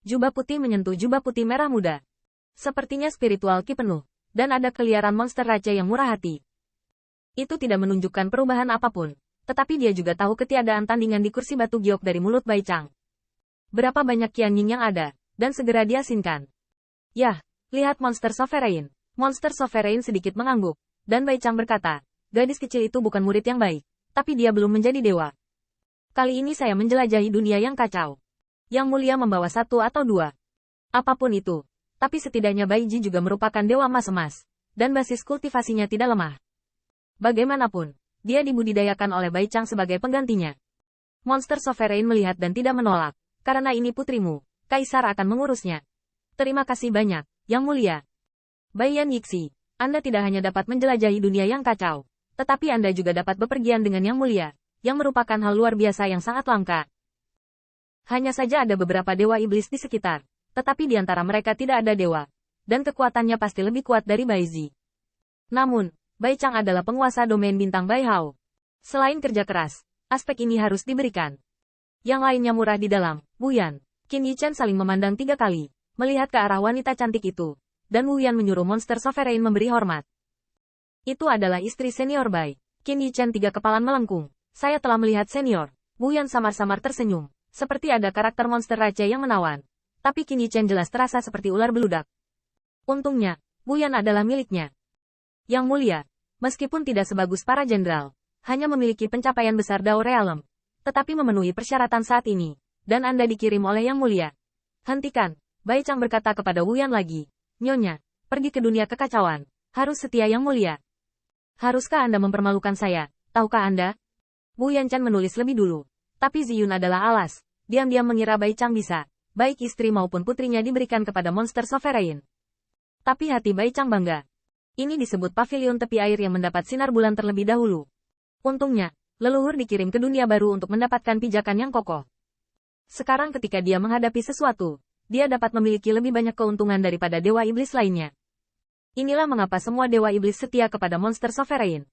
Jubah putih menyentuh jubah putih merah muda. Sepertinya spiritual ki penuh, dan ada keliaran monster raja yang murah hati. Itu tidak menunjukkan perubahan apapun, tetapi dia juga tahu ketiadaan tandingan di kursi batu giok dari mulut Bai Chang. Berapa banyak Qianying yang ada, dan segera diasinkan. Yah, lihat monster sovereign. Monster sovereign sedikit mengangguk, dan Bai Chang berkata, gadis kecil itu bukan murid yang baik, tapi dia belum menjadi dewa. Kali ini saya menjelajahi dunia yang kacau. Yang mulia membawa satu atau dua. Apapun itu. Tapi setidaknya Bai Ji juga merupakan dewa emas, dan basis kultivasinya tidak lemah. Bagaimanapun, dia dibudidayakan oleh Bai Chang sebagai penggantinya. Monster sovereign melihat dan tidak menolak, karena ini putrimu, Kaisar akan mengurusnya. Terima kasih banyak, Yang Mulia. Bai Yan Yixi, Anda tidak hanya dapat menjelajahi dunia yang kacau, tetapi Anda juga dapat bepergian dengan Yang Mulia, yang merupakan hal luar biasa yang sangat langka. Hanya saja ada beberapa dewa iblis di sekitar, tetapi di antara mereka tidak ada dewa, dan kekuatannya pasti lebih kuat dari Bai Zi. Namun, Bai Chang adalah penguasa domain bintang Bai Hao. Selain kerja keras, aspek ini harus diberikan. Yang lainnya murah di dalam, Wu Yan. Qin Yichen saling memandang 3 kali, melihat ke arah wanita cantik itu, dan Wu Yan menyuruh monster sovereign memberi hormat. Itu adalah istri senior Bai. Qin Yichen 3 kepalan melengkung. Saya telah melihat senior. Wu Yan samar-samar tersenyum. Seperti ada karakter monster raja yang menawan. Tapi Qin Yichen jelas terasa seperti ular beludak. Untungnya, Wu Yan adalah miliknya. Yang Mulia, meskipun tidak sebagus para jenderal, hanya memiliki pencapaian besar Dao Realem, tetapi memenuhi persyaratan saat ini, dan Anda dikirim oleh Yang Mulia. Hentikan, Bai Chang berkata kepada Wu Yan lagi. Nyonya, pergi ke dunia kekacauan, harus setia Yang Mulia. Haruskah Anda mempermalukan saya, tahukah Anda? Wu Yan Chan menulis lebih dulu. Tapi Ziyun adalah alas, diam-diam mengira Bai Chang bisa, baik istri maupun putrinya diberikan kepada monster sovereign. Tapi hati Bai Chang bangga. Ini disebut pavilion tepi air yang mendapat sinar bulan terlebih dahulu. Untungnya, leluhur dikirim ke dunia baru untuk mendapatkan pijakan yang kokoh. Sekarang ketika dia menghadapi sesuatu, dia dapat memiliki lebih banyak keuntungan daripada dewa iblis lainnya. Inilah mengapa semua dewa iblis setia kepada monster sovereign.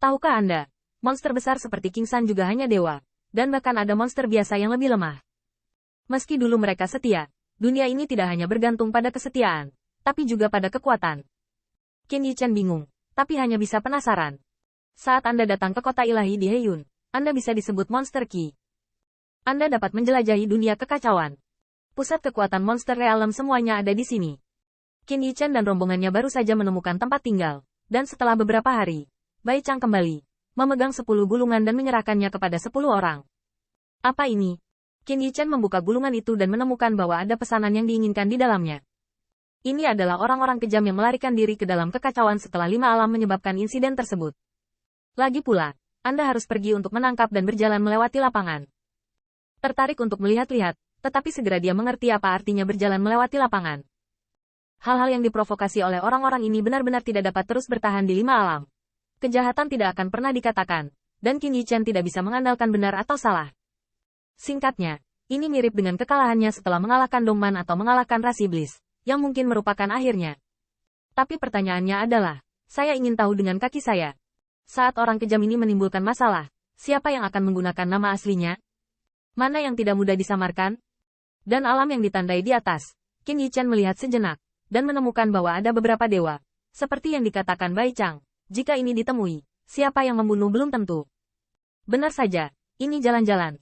Tahukah Anda, monster besar seperti King San juga hanya dewa. Dan bahkan ada monster biasa yang lebih lemah. Meski dulu mereka setia, dunia ini tidak hanya bergantung pada kesetiaan, tapi juga pada kekuatan. Qin Yichen bingung, tapi hanya bisa penasaran. Saat Anda datang ke kota ilahi di Heiyun, Anda bisa disebut monster Qi. Anda dapat menjelajahi dunia kekacauan. Pusat kekuatan monster realem semuanya ada di sini. Qin Yichen dan rombongannya baru saja menemukan tempat tinggal, dan setelah beberapa hari, Bai Chang kembali, memegang 10 gulungan dan menyerahkannya kepada 10 orang. Apa ini? Qin Yichen membuka gulungan itu dan menemukan bahwa ada pesanan yang diinginkan di dalamnya. Ini adalah orang-orang kejam yang melarikan diri ke dalam kekacauan setelah 5 alam menyebabkan insiden tersebut. Lagi pula, Anda harus pergi untuk menangkap dan berjalan melewati lapangan. Tertarik untuk melihat-lihat, tetapi segera dia mengerti apa artinya berjalan melewati lapangan. Hal-hal yang diprovokasi oleh orang-orang ini benar-benar tidak dapat terus bertahan di 5 alam. Kejahatan tidak akan pernah dikatakan, dan Qin Yichen tidak bisa mengandalkan benar atau salah. Singkatnya, ini mirip dengan kekalahannya setelah mengalahkan Dongman atau mengalahkan ras iblis, yang mungkin merupakan akhirnya. Tapi pertanyaannya adalah, saya ingin tahu dengan kaki saya. Saat orang kejam ini menimbulkan masalah, siapa yang akan menggunakan nama aslinya? Mana yang tidak mudah disamarkan? Dan alam yang ditandai di atas, Qin Yichen melihat sejenak, dan menemukan bahwa ada beberapa dewa, seperti yang dikatakan Bai Chang. Jika ini ditemui, siapa yang membunuh belum tentu. Benar saja, ini jalan-jalan.